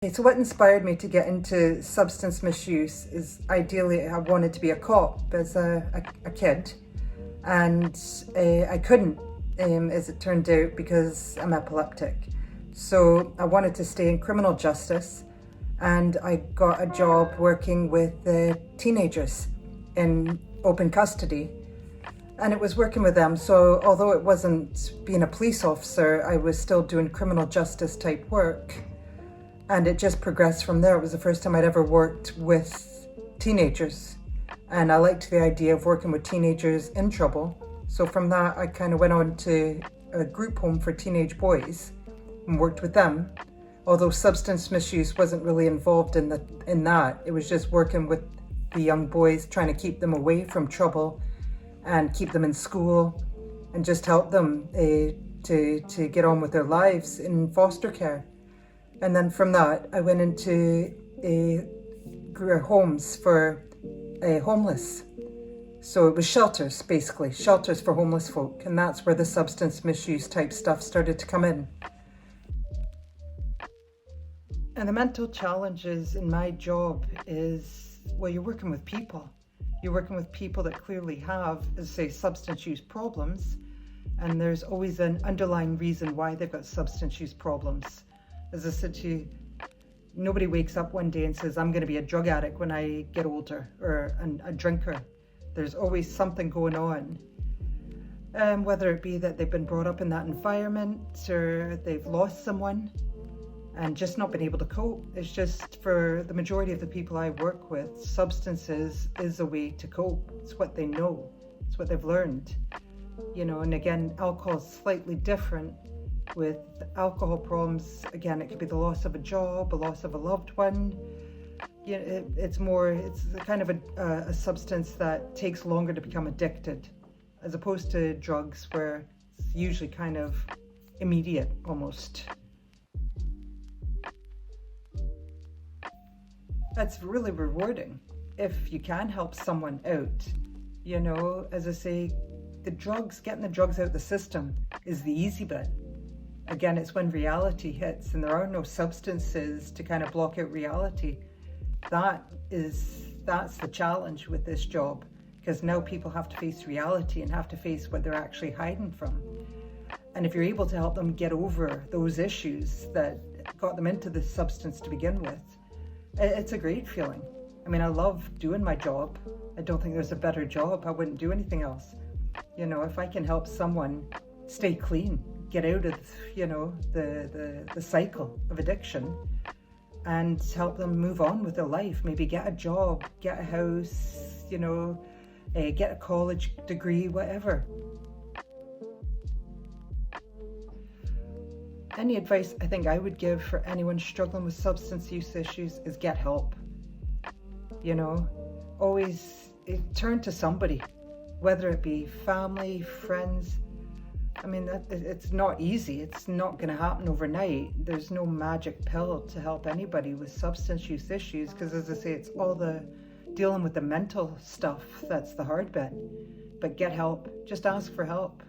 Okay, so what inspired me to get into substance misuse is ideally I wanted to be a cop as a kid, and I couldn't, as it turned out, because I'm epileptic. So I wanted to stay in criminal justice, and I got a job working with teenagers in open custody, and it was working with them. So although it wasn't being a police officer, I was still doing criminal justice type work. And it just progressed from there. It was the first time I'd ever worked with teenagers. And I liked the idea of working with teenagers in trouble. So from that, I kind of went on to a group home for teenage boys and worked with them. Although substance misuse wasn't really involved in that. It was just working with the young boys, trying to keep them away from trouble and keep them in school and just help them to get on with their lives in foster care. And then from that, I went into homes for homeless. So it was shelters, basically, shelters for homeless folk. And that's where the substance misuse type stuff started to come in. And the mental challenges in my job is, well, you're working with people. You're working with people that clearly have, as I say, substance use problems. And there's always an underlying reason why they've got substance use problems. As I said to you, nobody wakes up one day and says, I'm going to be a drug addict when I get older, or a drinker. There's always something going on. Whether it be that they've been brought up in that environment, or they've lost someone and just not been able to cope. It's just, for the majority of the people I work with, substances is a way to cope. It's what they know. It's what they've learned. And again, alcohol is slightly different. With alcohol problems, again, it could be the loss of a job, a loss of a loved one. It's kind of a substance that takes longer to become addicted, as opposed to drugs, where it's usually kind of immediate almost. That's really rewarding if you can help someone out. As I say, getting the drugs out of the system is the easy bit. Again, it's when reality hits and there are no substances to kind of block out reality. That's the challenge with this job, because now people have to face reality and have to face what they're actually hiding from. And if you're able to help them get over those issues that got them into this substance to begin with, it's a great feeling. I mean, I love doing my job. I don't think there's a better job. I wouldn't do anything else. If I can help someone stay clean, get out of the cycle of addiction, and help them move on with their life, maybe get a job, get a house, get a college degree, whatever. Any advice I think I would give for anyone struggling with substance use issues is get help. Always turn to somebody, whether it be family, friends. I mean, it's not easy. It's not going to happen overnight. There's no magic pill to help anybody with substance use issues, because, as I say, it's all the dealing with the mental stuff that's the hard bit. But get help. Just ask for help.